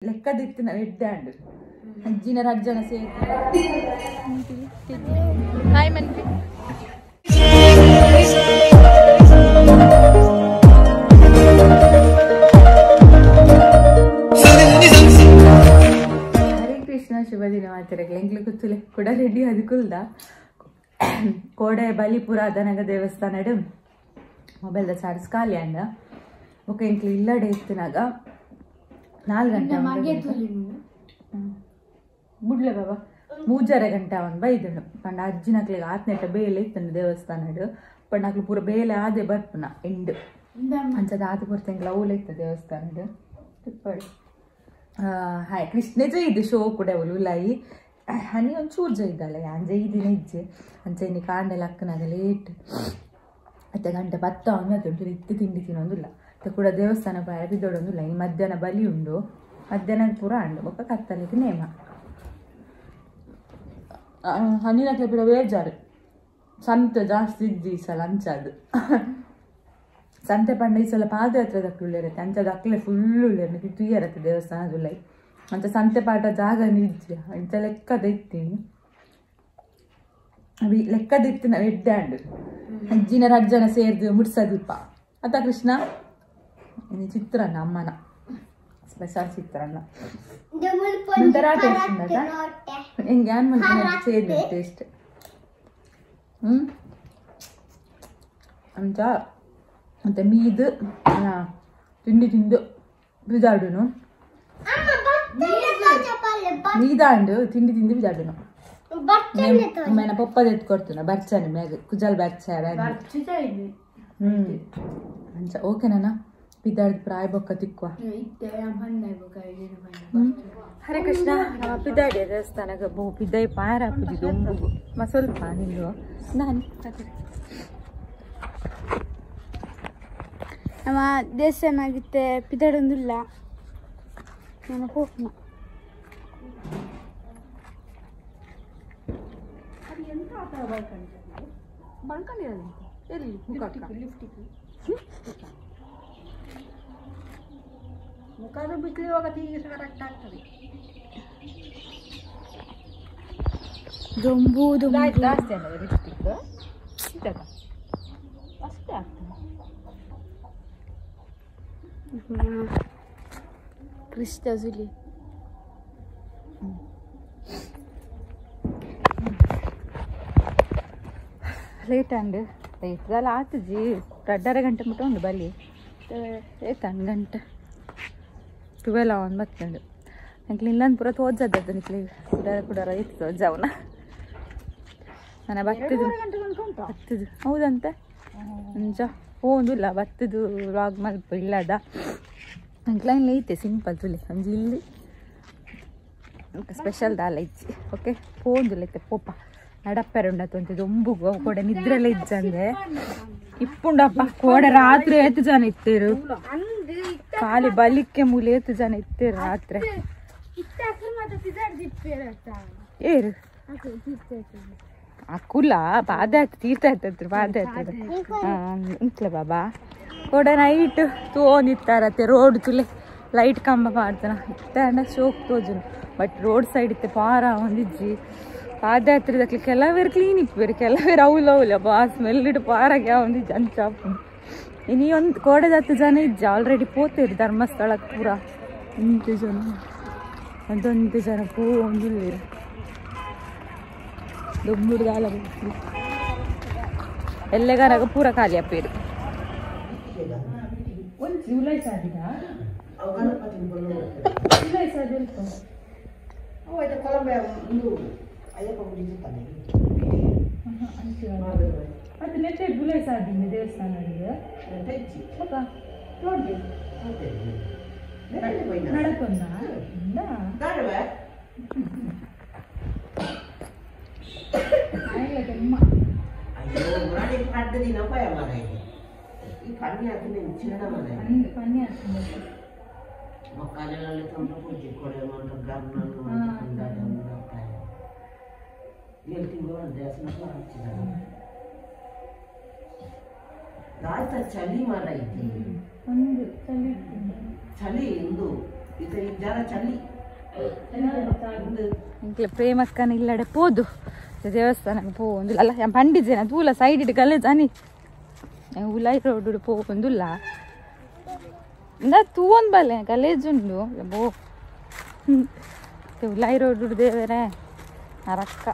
ಲೆಕ್ಕದಿತ್ತಿನ ಎಡ್ಡಾಂಡು ಅಜ್ಜಿನ ರಜ್ಜನ ಸೇರಿ ಹಾಯ್ ಮನ್ಪಿ ಹರೇ ಕೃಷ್ಣ ಶುಭ ದಿನ ಮಾತಿರಕ್ಕೆ ಎಂಗ್ಲು ಕುತ್ತುಲೆ ಕೂಡ ರೆಡಿ ಅದಕ್ಕುಲ್ದ ಕೋಡೆ ಬಲಿಪುರ ದನಗ ದೇವಸ್ಥಾನ ಮೊಬೈಲ್ದ ಚಾರ್ಜ್ ಖಾಲಿ ಅಂಡ ಓಕೆ ಎಂಕ್ಲು ಇಲ್ಲಡೆ ಇತ್ತಿನಾಗ 4 ಗಂಟೆ ಬುಡ್ಲೆ ಬಾಬಾ 3:30 ಗಂಟೆ ಅವನ್ ಬೈದನು ಪಂಡ ಅಜ್ಜಿನಕ್ಲಿಗೆ ಆತ್ನೆಟ ಬೇಲೆ ಇತ್ತಂದು ದೇವಸ್ಥಾನ ಪಂಡಕ್ಲು ಪೂರ ಬೇಲೆ ಆದೆ ಬರ್ಪುನ ಎಂಡ್ ಅಂಚದ ಆದ ಪೂರ ತೆಂಗ್ಲ ಅವಲ ಇತ್ತ ದೇವಸ್ಥಾನ ತಿಪ್ಪಳಿ ಹಾಯ್ ಕೃಷ್ಣ ಜೈದು ಶೋ ಕೂಡ ಅವಳು ಉಲಾಯಿ ಹನಿ ಒಂಚೂರು ಜೈದಲ್ಲ ಅಂಜೆ ದಿನ ಇಜ್ಜೆ ಅಂಚೆ ಇನ್ನು ಕಾಂಡೆಲ್ಲ ಅಕ್ಕನಾಗ ಲೇಟ್ ಅತ್ತೆ ಗಂಟೆ ಭತ್ತ ಅವನು ಇತ್ತು ತಿಂಡಿ ತಿನ್ನೋದಿಲ್ಲ ಕೂಡ ದೇವಸ್ಥಾನ ಬಾಯ ಬಿದ್ದೋಡೊಂದಿಲ್ಲ ಇನ್ನು ಮಧ್ಯಾಹ್ನ ಬಲಿ ಉಂಡು ಮಧ್ಯಾಹ್ನ ಪೂರ ಅಂಡು ಬೊಕ್ಕ ಕತ್ತಲಿಗೆ ನೇಮ ಹಣ್ಣಿನಕ್ಲೆ ಬಿಡ ಬೇಜಾರು ಸಂತೆ ಜಾಸ್ತಿ ಇದ್ದಿ ಈ ಸಲ ಅಂಚದು ಸಂತೆ ಪಂಡ ಈ ಸಲ ಪಾದಯಾತ್ರೆದಕ್ಕೆ ಉಳ್ಳೇರತ್ತೆ ಅಂಚದ ಅಕ್ಲೆ ಫುಲ್ ಉಳ್ಳೇರ ತುಯ್ಯರತ್ತೆ ದೇವಸ್ಥಾನದುಲ್ಲ ಅಂತ ಸಂತೆ ಪಾಠ ಜಾಗ ನಿಜ್ಜೆ ಇಂಥ ಲೆಕ್ಕದ ಇತ್ತೀನಿ ಲೆಕ್ಕದಿತ್ತಿನ ಎಡ್ಡಾಂಡು ಅಜ್ಜಿನ ರಜ್ಜನ ಸೇರಿದು ಮುಡ್ಸದೀಪ ಅತ್ತ ಕೃಷ್ಣ ಚಿತ್ರಾನ್ನ ಅಮ್ಮನ ಸ್ಪೆಷಲ್ ಚಿತ್ರಾನ್ನ ಒಂಥರ ಟೇಸ್ಟ್ ಉಂಟಾ ಹೆಂಗೆ ಏನ್ ಮಾಡ್ತೀನಿ ಸೇರಿದ ಟೇಸ್ಟ್ ಅಂತ ಮತ್ತೆ ಮೀದು ತಿಂಡಿ ತಿಂದು ಬಿಜಾಡುನು ಮೀದಾಂಡು ತಿಂಡಿ ತಿಂದು ಬಿಜಾಡುನು ಮೇನ ಪಪ್ಪದ ಎತ್ಕೊಡ್ತೀನ ಬರ್ಚಾನೆ ಮ್ಯಾಗ ಕುಜಲ್ ಬರ್ಚಾರ ಅಂಚ ಓಕೆ ನಾನ ಪಿದಾಡ್ ಪ್ರಾಯ ಬೊಕ್ಕ ತಿಕ್ಕುವ ಹರೇ ಕೃಷ್ಣ ನಮ್ಮ ಪಿದಾಡಿಯ ದೇವಸ್ಥಾನಗ ಬಹು ಪಿದ್ದಾಯಿ ಪಾರ ಹಾಕುದಿದ್ದು ಒಂಬುಗು ಸ್ವಲ್ಪ ನಿಲ್ಲು ನಾನು ನಮ್ಮ ದೇವಸ್ಥಾನ ಆಗಿತ್ತೆ ಪಿದಾಡೊಂದಿಲ್ಲ ನನ್ನ ಹೋಗ್ನ ಎಂತ ಆತರ ಬಳ್ಕೊಂಡಿರೋದು ಎಲ್ಲಿ ಮುಖದ ಬಿಸಿಲಿರುವಾಗ ತೀರಿಸ ಕರೆಕ್ಟ್ ಆಗ್ತದೆ ಜಾಸ್ತಿ ಅನ್ನೋದು ಲಿಪ್ಸ್ಟಿಕ್ ಅಷ್ಟೇ ಆಗ್ತದೆ ಕ್ರಿಸ್ತ ಜುಲಿ ಲೇಟ್ ಅಂಡ್ ಲೇಟ್ದಲ್ಲ ಆತಜಿ 2:30 ಗಂಟೆ ಮುಟ್ಟ ಉಂಡು ಬಲಿ ಲೇಟ್ 1 ಗಂಟೆ 12 ಅವನ್ ಬತ್ತಂಡು ಅಂಕ್ಲಿ ಇಲ್ಲಂದು ಪೂರ ತೋಜದ್ದು ನಿಕ್ಲಿ ಕುಡಾರ ಇತ್ತು ಜವನ ನಾನು ಬತ್ತದು ಹೌದಂತ ಅಂಜ ಹೋದಿಲ್ಲ ಬತ್ತದು ವ್ಲಾಗ್ ಮಲ್ಪ ಇಲ್ಲದ ಅಂಕ್ಲೈನ್ಲಿ ಐತೆ ಸಿಂಪಲ್ ತುಲಿ ಅಂಜಿ ಇಲ್ಲಿ ಸ್ಪೆಷಲ್ ದಾಲ ಇಜ್ಜಿ ಓಕೆ ಹೋದಿಲ್ಲ ಐತೆ ಪೋಪ ನಡಪ್ಪೆರುಂಡತ್ತು ಅಂತಿದ್ದು ಒಂಬುಗು ಕೋಡೆ ನಿದ್ರೆಲ್ಲ ಇಜ್ಜಂದೆ ಇಪ್ಪುಂಡಪ್ಪ ಕೋಡೆ ರಾತ್ರಿ 8 ಜನ ಇತ್ತೇರು ಖಾಲಿ ಬಲಿಕ್ಕೆ ಮೂಲೆ 8 ಜನ ಇತ್ತೇರು ರಾತ್ರಿ ಏರು ಅಕ್ಕುಲ್ಲ ಪಾದಯಾತ್ರೆ ತೀರ್ಥಯಾತ್ರೆ ಪಾದಯಾತ್ರೆ ಇಂಕ್ಲೆ ಬಾಬಾ ಕೋಡೆ ನೈಟ್ ತೋನಿತ್ತಾರತ್ತೆ ರೋಡ್ ತುಲೆ ಲೈಟ್ ಕಂಬ ಮಾಡ್ತಾನ ಇತ್ತ ಶೋಕ್ ತೋಜುನು ಬಟ್ ರೋಡ್ ಸೈಡ್ ಇತ್ತೆ ಪಾರ ಒಂದಿಜ್ಜಿ ಪಾದಯಾತ್ರೆದಕ್ಲಿ ಕೆಲವೇರು ಕ್ಲೀನ್ ಇಪ್ಪೇರು ಕೆಲವೇರು ಅವಲವಲ್ಲ ಬಾ ಸ್ಮೆಲ್ ಇಟ್ಟು ಪಾರಾಗೆ ಒಂದಿಜ್ಜಿ ಅಂಚಾಪು ಇನ್ನು ಒಂದು ಕೋಡೆದ 10 ಜನ ಇಜ್ಜ ಆಲ್ರೆಡಿ ಪೋತೇರು ಧರ್ಮಸ್ಥಳಕ್ಕೆ ಪೂರ 8 ಜನ ಅದೊಂದು ಜನ ಪೂ ಒಂದಿಲ್ಲೇರು ದೊಡ್ಡದಾಲ ಎಲ್ಲೆಗಾರಾಗ ಪೂರ ಖಾಲಿ ಅಪ್ಪೇರು ಅದು ನೆಟ್ಟೆ ಬುಲೈ ಸಾಧಿನಿ ದೇವಸ್ಥಾನಗಳಿಗೆ ನೋಡಿ ನಡಕೊಂಡ ಚಳಿ ಮಾರ ಐತಿ ಚಳಿ ಇಂದು ಇಂಕ್ಲೆ ಪ್ರೇಮಕ್ಕನ ಇಲ್ಲಡೆ ಪೋದು ದೇವಸ್ಥಾನಕ್ಕೆ ಪೋಂದಿಲ್ಲ ಅಲ್ಲ ಪಂಡಿತೇನ ತೂಲ ಸೈಡ್ ಇಟ್ಟು ಕಲೆ ಜಾನಿ ಉಲಾಯಿ ರೋಡ್ ಪೋಂದಿಲ್ಲ ಇಂದ ತೂವೊಂದು ಬಲ್ಲೆ ಗಲೇಜುಂಡು ಬೋ ಉಲಾಯಿ ರೋಡ್ ದೇವರೇ ಅರಕ್ಕ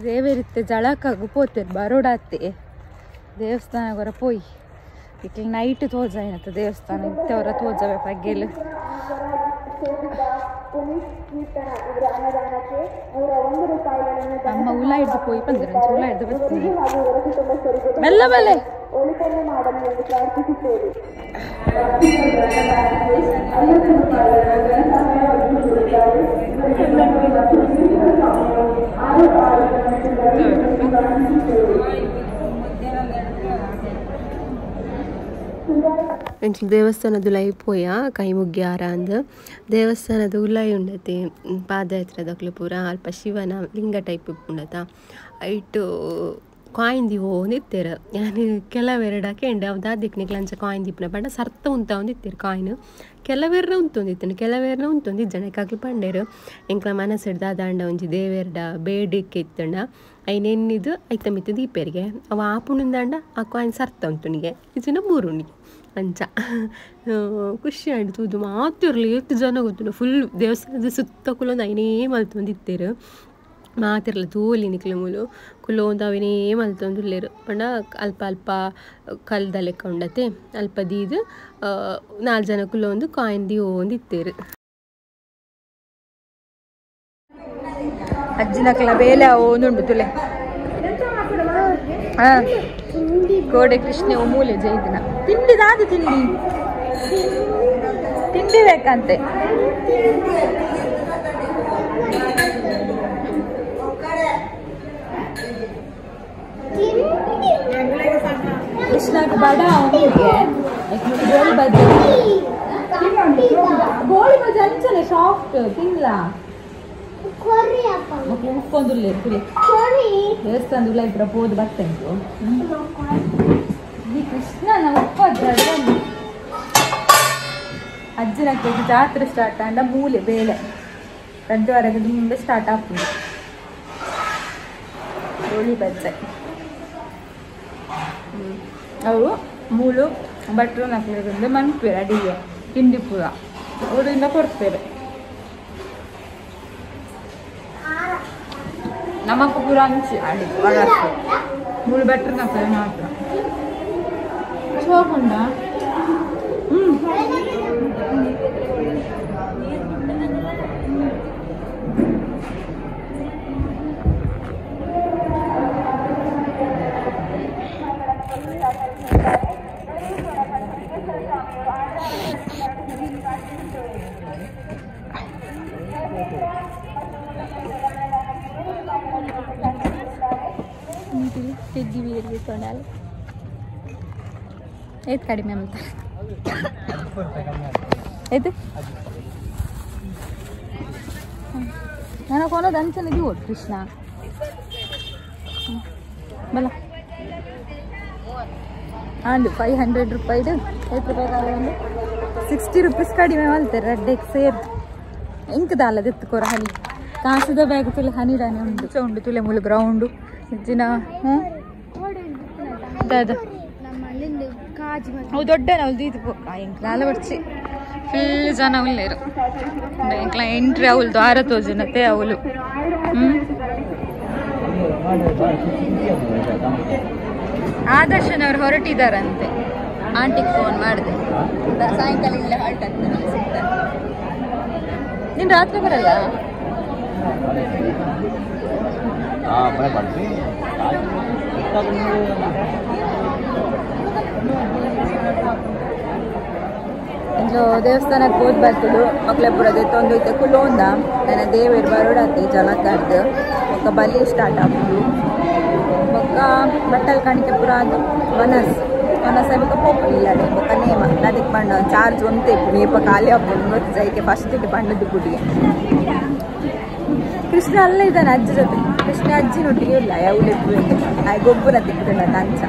ದೇವರಿತ್ತೆ ಜಳಕಾಗು ಪೋತೇರು ಬರೋಡಾತೆ ದೇವಸ್ಥಾನ ಹೊರ ಪೋಯಿ ಇಟ್ಲಿ ನೈಟ್ ತೋಜ ಏನತ್ತ ದೇವಸ್ಥಾನ ಇತ್ತವರ ತೋಜವೆ ಪಗ್ಗೆಲು ಅಮ್ಮ ಉಲ ಹಿಡ್ದು ಪೋಯಿ ಬಂದ್ರೆ ಉಲ ಹಿಡ್ದು ಬರ್ತೀನಿ ಮೆಲ್ಲ ಬೆಲೆ ದೇವಸ್ಥಾನದ ಉಲಾಯಿ ಪೋಯ ಕೈ ಮುಗ್ಗ್ಯಾರ ಅಂದ್ ದೇವಸ್ಥಾನದ ಉಲಾಯಿ ಉಂಡತಿ ಪಾದಯಾತ್ರೆದಕ್ಲು ಪೂರ ಅಲ್ಪ ಶಿವನ ಲಿಂಗ ಟೈಪ್ ಉಂಡತ ಐಟು ಕಾಯಿನ್ ದಿವೋ ನಿತ್ತೇರು ನಾನು ಕೆಲವೆರಡಕ್ಕೆ ಎಂಡೆ ಅವ್ದಾದಿಕ್ ನಿಕ್ಲಂಚ ಕಾಯಿನ್ ದಿಪ್ಪನ ಪಂಡ ಸರ್ತ ಉಂತ ಒಂದಿತ್ತೇರು ಕಾಯಿನ್ ಕೆಲವೆರ್ನ ಉಂತೊಂದಿತ್ತೇನೆ ಕೆಲವೆರ್ನ ಉಂತೊಂದಿದ್ದು ಜನಕ್ಕಾಗ್ಲಿ ಪಂಡೇರು ಎಂಕ್ಲ ಮನಸ್ಸಿಡ್ದ ದಾಂಡ ಒಂಜಿ ದೇವೆರ್ಡ ಬೇಡಿಕೆ ಇತ್ತಂಡ ಐನೆನ್ನಿದು ಐತ ಮಿತ್ತು ದೀಪೇರಿಗೆ ಅವ ಆಪುಣಿಂದಾಂಡ ಆ ಕಾಯಿನ್ ಸರ್ತ ಉಂಟುನಿಗೆ ಇದನ್ನ ಮೂರುಣಿಗೆ ಅಂಚ ಖುಷಿ ಆಯ್ತು ತೂದು ಮಾತಿರ್ಲಿ ಎಷ್ಟು ಜನ ಗೊತ್ತು ಫುಲ್ ದೇವಸ್ಥಾನದ ಸುತ್ತ ಕುಲೊಂದು ಐನೇ ಮಲ್ತೊಂದಿತ್ತೇರು ಮಾತಿರ್ಲ ತೂಲಿ ನಿಕ್ಲ ಮೂಲು ಕುಲೋಂದು ಅವಿನೇ ಮಲ್ತೊಂದುಲ್ಲೇರು ಪಂಡ ಅಲ್ಪ ಅಲ್ಪ ಕಲ್ದ ಲೆಕ್ಕ ಉಂಡತೆ ಅಲ್ಪ ದೀದು 4 ಜನ ಕುಲೊಂದು ಕಾಯಿನ್ ದಿ ಒಂದಿತ್ತೇರು ಅಜ್ಜಿನಕ್ಲ ಬೇಲೆ ಒಂದುಂಟು ತುಲೆ ಕೋಡೆ ಕೃಷ್ಣ ಮೂಲೆ ಜೈದಿನ ತಿಂಡಿದಾದ ತಿಂಡಿ ಬೇಕಂತೆ ಕೃಷ್ಣಕ್ಕೆ ಬಡ ಅವನಿಗೆ ಗೋಳಿ ಬಜ್ಜಿ ಗೋಳಿ ಬಜ್ಜಿ ಅಂಚನೆ ಸಾಫ್ಟ್ ತಿನ್ಲ ಉಕ್ಕೊಂದುಲ್ಲೆ ದೇವಸ್ಥಾನದ ಉಲ್ಲ ಇಬ್ಬರ ಹೋದ್ ಬರ್ತೇನೆ ಈ ಕೃಷ್ಣನ ಉಪ್ಪು ಅಜ್ಜಿನಕ್ಕೆ ಜಾತ್ರೆ ಸ್ಟಾರ್ಟ್ ಅಂಡ ಮೂಲೆ ಬೇಳೆ 2:30 ಮುಂದೆ ಸ್ಟಾರ್ಟ್ ಆಗ್ತದೆ ಗೋಳಿ ಬಜ್ಜೆ ಅವು ಮೂಲು ಭಟ್ರು ನಕ್ಲಿರಿಂದ ಮನ್ಪೇರೆ ಅಡಿಗೆ ತಿಂಡಿ ಪೂರ ಅವರಿಂದ ಕೊಡ್ತೇವೆ ನಮಕ್ ಪೂರ ಹಂಚಿ ಅಡಿ ಒಳಗೆ ಮೂಳು ಭಟ್ರು ನಕ್ಲೆ ಮಾತ್ರ ಹೋಗೊಂಡ ತೆಗ್ಗಿ ಬೀರಿಗೆ ತೊಂಡಾಲ ಏತ್ ಕಡಿಮೆ ಅಂತ ಏತು ನನಗೆ ಕೊನೋದು ಅಂಚನಿಗೆ ಓಟ್ ಕೃಷ್ಣ ಬಲ ಅಂದು 500 ರೂಪಾಯಿದು 8 ರೂಪಾಯಿ ಒಂದು 60 ರೂಪೀಸ್ ಕಡಿಮೆ ಮಲ್ತಾರೆ ರಡ್ಡೆಗೆ ಸೇರ್ ಎಂಕದಲ್ಲ ಎತ್ತುಕೋರ ಹನಿ ಕಾಸದ ಬ್ಯಾಗ್ ತುಲೆ ಹನಿರಾನೆ ಉಂಡು ತುಲೆ ಮುಲು ಗ್ರೌಂಡು ಇಜ್ಜಿನ ಅವು ದೊಡ್ಡ ನಾವು ದೀದು ಎಂಕ್ಲಾಲ ಬರ್ಚಿ ಫುಲ್ ಜನ ಉಳ್ಳೇರು ಎಂಕ್ಲ ಎಂಟ್ರಿ ಅವಳು ದ್ವಾರ ತೋಜನತೆ ಅವಳು ಆದರ್ಶನವ್ರು ಹೊರಟಿದಾರಂತೆ ಆಂಟಿಗೆ ಫೋನ್ ಮಾಡಿದೆ ಸಾಯಂಕಾಲ ಇಲ್ಲೇ ಹಾಲ್ಟ್ ಆಗ್ತಾನೆ ಸಿಗ್ತಾರೆ ನೀನು ರಾತ್ರಿ ಬರಲ್ಲ ಇಂದು ದೇವಸ್ಥಾನಕ್ಕೆ ಹೋದ್ ಬರ್ತದು ಮಕ್ಳಪುರದ ತೊಂದೈತೆ ಕುಲೋಂದ ನನ್ನ ದೇವೇರು ಬರೋಡತ್ತೆ ಜಲಕಾರ್ದು ಒಕ್ಕ ಬಲಿ ಸ್ಟಾರ್ಟ್ ಆಗ್ಬೋದು ಒಕ್ಕ ಬಟ್ಟಲ್ ಕಾಣಿಕೆ ಪುರ ಅದು ವನಸ್ ಬೊಕ್ಕ ಪೋಪಿಲ್ಲ ಬೊಕ್ಕ ನೇಮ ನದಿಗೆ ಬಣ್ಣ ಚಾರ್ಜ್ ಒಂದೇ ನೇಪ ಖಾಲಿ ಹಾಕ್ಬೋದು ಮತ್ತು ಜೈಕೆ ಫಸ್ಟ್ ಇಟ್ಟು ಬಣ್ಣದ್ದು ಗುಡಿಗೆ ಕೃಷ್ಣ ಅಲ್ಲೇ ಇದ್ದಾನೆ ಅಜ್ಜಿ ಜೊತೆ ಕೃಷ್ಣ ಅಜ್ಜಿನೊಟ್ಟಿಗೆ ಇಲ್ಲ ಯಾವಲೆಪ್ಪು ಗೊಬ್ಬರ ತಿಕ್ಕಿಲ್ಲ ಕಂಚ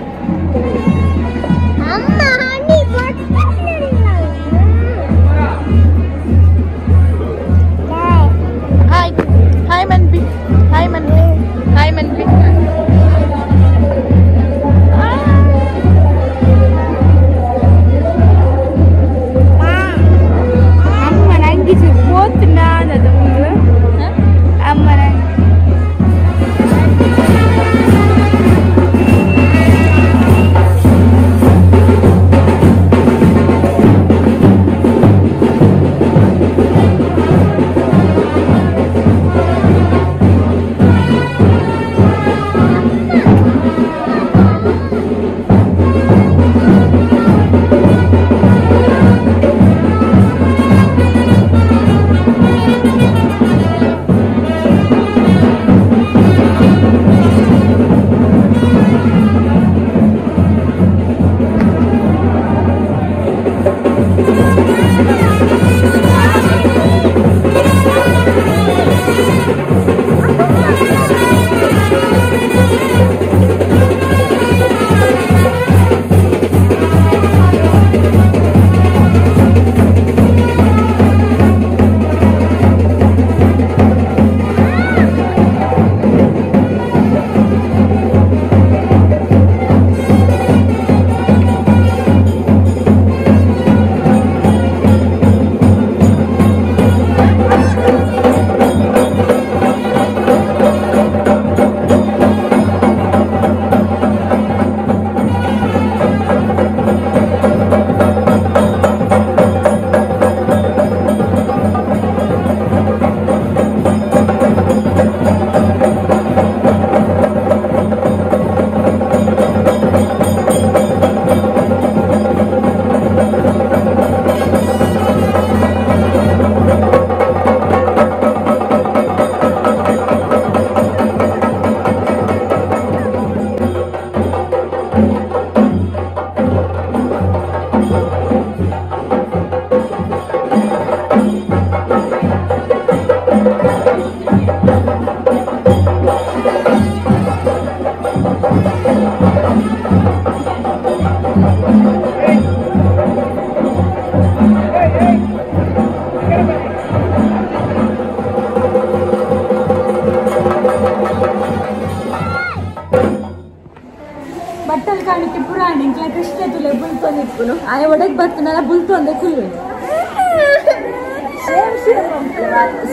ಬರ್ಪುನು ಆಯ ಒಡೆಗೆ ಬರ್ತಾನಲ್ಲ ಬುಲ್ತು ಅಂದೆ ಕುಲ್ಲು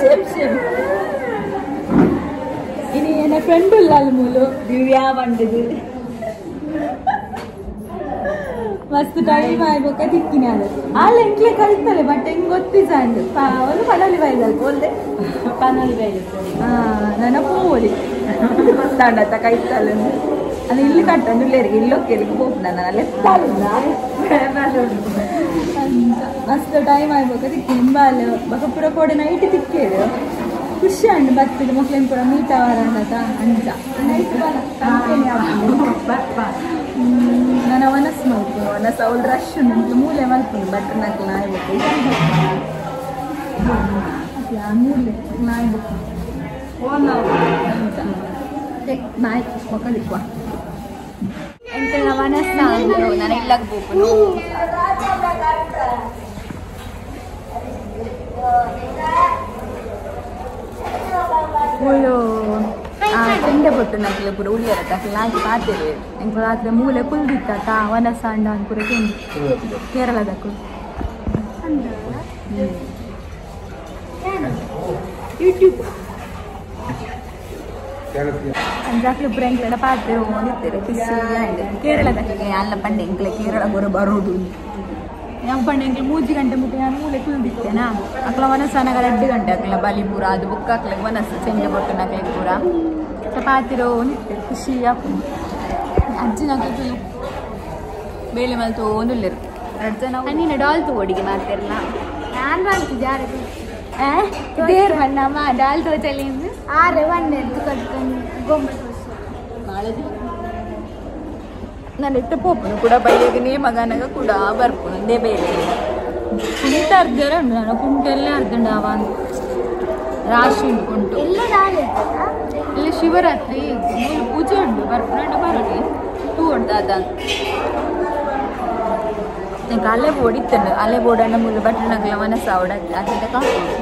ಸೇಮ್ ಇನಿ ಏನ ಫ್ರೆಂಡ್ ಇಲ್ಲ ಅಲ್ಲಿ ಮೂಲು ದಿವ್ಯಾ ಬಂದಿದ್ದು ಮಸ್ತ್ ಟೈಮ್ ಆಗ್ಬೇಕ ತಿಕ್ಕಿನ ಅದು ಅಲ್ಲಿ ಎಂಕ್ಲೆ ಕಲಿತಾರೆ ಬಟ್ ಹೆಂಗ್ ಗೊತ್ತಿಸ ಅಂಡು ಒಂದು ಪನಲಿ ಬಾಯ್ದಲ್ಪ ಒಂದೇ ಪನಲಿ ಬಾಯ್ದು ನನ್ನ ಪೂಲಿ ಗೊತ್ತಾಂಡತ್ತ ಕೈತಲ್ಲ ಅದು ಇಲ್ಲಿ ಕಟ್ಟಂದು ಇಲ್ಲೇರಿಗೆ ಇಲ್ಲೋಕೆ ಹೋಗಿ ನಾನು ಅಲ್ಲೇ ಮಸ್ತ್ ಟೈಮ್ ಆಗ್ಬೇಕ ತಿಕ್ಕಿನ ಬಾಲ್ ಬಕ ಪುರ ಕೋಡೆ ನೈಟ್ ತಿಕ್ಕೇರು ಖುಷಿ ಅಂಡು ಬರ್ತದೆ ಮಕ್ಳೇನು ಪುರ ಮೀಟ್ ಅವರ ಅಂತ ಅಂಜ ನಾನು ವನಸ್ ಮಾಡ್ತೀನಿ ವನಸ್ ಅವಳು ರಶ್ ಉಂಟು ಮೂಲೆ ಮಲ್ಪುಂಡು ಬಟ್ ನಾಲ್ಕು ನಾಯ್ಬೇಕು ಮೂಲೆ ನಾಯ್ಬೇಕು ನಾಯಿ ಮಕ್ಕಳಿಕ್ವ ಎಂತ ವನಸ್ ನಾನು ಇಲ್ಲಾಗಬೇಕು ಮೂಲು ತಿಂಡೆ ಬೊಟ್ಟು ನಕ್ಲೆ ಪೂರ ಉಳಿಯರ ಲಾಕಿ ಪಾತೇವೆ ಎಂಕ್ ರಾತ್ರಿ ಮೂಲೆ ಕುಲ್ದಿತ್ತ ವನಸಾಂಡ ಅನ್ಪುರ ತಿಂದು ಕೇರಳದಕ್ಕೂ ಯೂಟ್ಯೂಬ್ ಅಂಜಾಕ್ಲೆ ಪೂರ ಎಂಕ್ಲೆಲ್ಲ ಪಾತೇವೆ ಹೋಗಿತ್ತೇವೆ ಖುಷಿ ಆಂಡ್ ಕೇರಳದಕ್ಕೆ ಅಲ್ಲ ಪಂಡೆ ಎಂಕ್ಲೆ ಕೇರಳ ಬರೋ ಬರೋದು ನಾವು ಪಂಡೆ ಎಂಕ್ಲೆ 3 ಗಂಟೆ ಮುಟ್ಟಿ ನಾನು ಮೂಲೆ ಕುಲ್ದಿತ್ತೇನಾ ಅಕ್ಲ ವನಸಾನಾಗ 2 ಗಂಟೆ ಅಕ್ಲ ಬಾಲಿಪುರ ಅದು ಬುಕ್ ಹಾಕ್ಲೆ ವನಸ್ ಚೆಂಡೆ ಬೊಟ್ಟು ನಕ್ಲೆ ಪೂರ ಪಾತಿರೋ ನಿಂತೆ ಖುಷಿ ಅಜ್ಜಿನಾಗ ಬೇಳೆ ಮಲ್ತು ಒಂದುಲ್ಲೇರು 2 ಜನ ನೀನು ಡಾಲ್ ತಗೋಡಿಗೆ ಮಾಡ್ತಿರಲ್ಲ ನಾನು ಮಾಡ್ತಿದ್ದೆ ಯಾರದು ದೇರ್ ಬಣ್ಣಮ್ಮ ಡಾಲ್ ತೋಚಲಿಂದ ಆರೆ ಒಂದೇ ಕಟ್ಕೊಂಡು ಗೊಂಬೆ ನಾಳೆದಿ ನಾನು ಇಟ್ಟು ಪೋಪನು ಕೂಡ ಬೈಯಾಗ ನೀ ಮಗನಾಗ ಕೂಡ ಬರ್ಪುನು ಒಂದೇ ಬೇರೆ ಕುಂಟ ಅರ್ಧರ ಉಂಟು ನಾನು ಕುಂಟೆಲ್ಲೇ ಅರ್ಧಂಡು ಅವ ರಾಶಿ ಉಂಟು ಕುಂಟು ಎಲ್ಲ ನಾಳೆ ಇಲ್ಲಿ ಶಿವರಾತ್ರಿ ಪೂಜೆ ಉಂಟು ಬರ್ಪುನಂಡು ಬರೋಡಿ ಟೂ ಉಂಟು ಅದ ನಂಗೆ ಅಲ್ಲೇ ಬೋರ್ಡ್ ಇತ್ತಂಡು ಅಲ್ಲೇ ಬೋರ್ಡ್ ಅಣ್ಣ ಮುಳ್ಳು ಬಟ್ಟೆ ನಗಲ ಮನಸ್ಸು ಅವಡ ಅದರಿಂದ ಕಾಕೋದು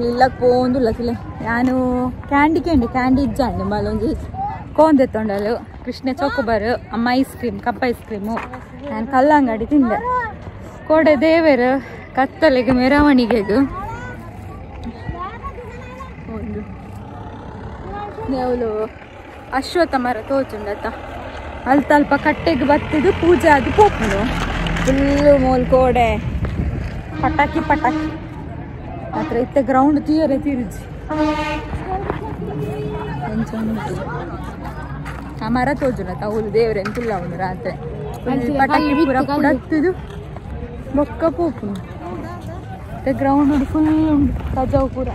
ಇಲ್ಲ ಪೋಂದುಲ್ಲ ಕಿಲೆ ನಾನು ಕ್ಯಾಂಡಿ ಇಜ್ಜಂಡು ಮಲ್ಲೊಂದು ಕೋನ್ ತೆತ್ತೊಂಡಲು ಕೃಷ್ಣ ಚೌಕೋಬಾರ್ ಅಮ್ಮ ice cream cup ice cream ನಾನು ಕಲ್ಲಂಗಡಿ ತಿಂದೆ ಕೋಡೆ ದೇವರು ಕತ್ತಲೆಗೆ ಮೆರವಣಿಗೆದು ಒಂದು ಅವಳು ಅಶ್ವತ್ಥ ಮರ ತೋಚುಂಡತ್ತ ಅಲ್ಪ ಕಟ್ಟೆಗೆ ಬತ್ತಿದ್ದು ಪೂಜೆ ಅದು ಪೋಪುನು ಫುಲ್ಲು ಮೂಲ್ ಕೋಡೆ ಪಟಾಕಿ ಮಾತ್ರ ಇತ್ತ ಗ್ರೌಂಡ್ ತೀಯರೆ ತಿರುಜಿ ಆ ಮರ ತೋಜುನತ್ತ ಅವಳು ದೇವ್ರೇನು ಫುಲ್ ಅವನು ರಾತ್ರಿ ಪಟಾಕಿ ಪೂರ ಪುಡತ್ತಿದ್ದು ಬೊಕ್ಕ ಪೋಪು ಗ್ರೌಂಡ್ ಉಂಟು ಫುಲ್ ಉಂಟು ಕಜಾವು ಪೂರ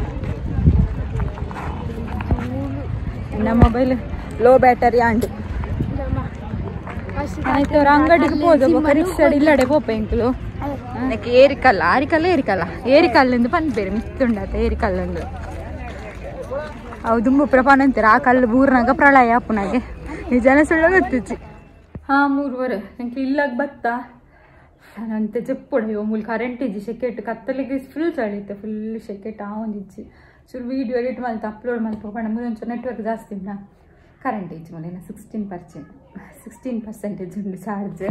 ನಮ್ಮ ಮೊಬೈಲ್ ಲೋ ಬ್ಯಾಟರಿ ಆಂಡು ಆಯ್ತು ಅವ್ರ ಅಂಗಡಿಗೆ ಹೋದ ರಿಕ್ಷಾಡ್ ಇಲ್ಲಡೆ ಪೋಪ ಎಂಕ್ಲು ಅದಕ್ಕೆ ಏರಿಕಲ್ಲಿಂದ ಪನ್ಪೇರು ಮಿತ್ತುಂಡತ್ತ ಏರಿಕಲ್ಲೊಂದು ಅವು ದುಂಬು ಪ್ರಪಾನ ಅಂತಾರೆ ಆ ಕಲ್ಲು ಬೂರ್ನಾಗ ಪ್ರಳಯ ಅಪ್ಪನಾಗೆ ನಿಜನ ಸುಳ್ಳ ಗೊತ್ತಿಚ್ಚಿ 3 ಎಂಕ್ಲು ಇಲ್ಲಾಗ ಬತ್ತ ನಂತೆ ಚೆಪ್ಪೊಡೆಯೋ ಮೂಲ ಕರೆಂಟ್ ಇಜ್ಜಿ ಶೆಕೆಟ್ ಕತ್ತಲಿಗೆ ಫುಲ್ ಚಳಿತ್ತೆ ಫುಲ್ ಶೆಕೆಟ್ ಒಂದಿಜ್ಜಿ ಚೂರು ವೀಡಿಯೋ ಎಡಿಟ್ ಮಲ್ತು ಅಪ್ಲೋಡ್ ಮಲ್ತು ಪಂಡ ಮುಂಚೂರು ನೆಟ್ವರ್ಕ್ ಜಾಸ್ತಿ ಉಂಟ ಕರೆಂಟ್ ಇಜ್ಜಿ ಮೊನ್ನೆ 16% ಉಂಡು ಚಾರ್ಜ್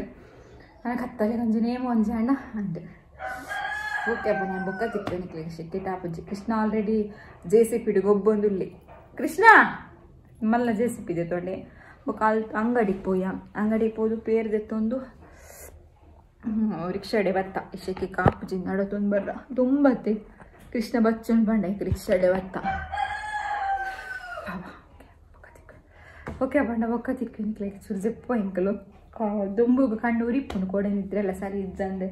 ನಾನು ಕತ್ತಲಿಗೆ ಒಂಜಿ ನೇಮ ಒಂಜಿ ಅಣ್ಣ ಅಂಡು ಓಕೆ ಅಪ್ಪ ನಾನು ಬೊಕ್ಕ ತಿಕ್ಕನಿಕ್ಲಿಗೆ ಶೆಕೆಟ್ ಆಪಜ್ಜಿ ಕೃಷ್ಣ ಆಲ್ರೆಡಿ JCP ಗೊಬ್ಬೊಂದುಲ್ಲಿ ಕೃಷ್ಣ ಮಲ್ಲ JCP ತೊಂಡೆ ಬೊಕ್ಕ ಅಂಗಡಿಗೆ ಪೋದು ಪೇರು ದೆತ್ತೊಂದು ರಿಕ್ಷಾಡೆ ಬತ್ತ ಇಶಕ್ಕೆ ಕಾಪುಜಿ ನಡತೊಂದು ಬರ್ರ ತುಂಬತ್ತೆ ಕೃಷ್ಣ ಬಚ್ಚುಂಡು ಬಂಡೆ ರಿಕ್ಷಾಡೆ ಬತ್ತ ಓಕೆ ಬಂಡ ಬೊಕ್ಕ ತಿಕ್ಕನಿಕ್ಲಿಗೆ ಚೂರು ಜೆಪ್ಪು ಎಂಕಲು ದುಂಬುಗು ಕಣ್ಣು ಉರಿಪ್ಪುನು ಕೋಡೆ ನಿದ್ರೆಲ್ಲ ಸರಿ ಇಜ್ಜಂದೆ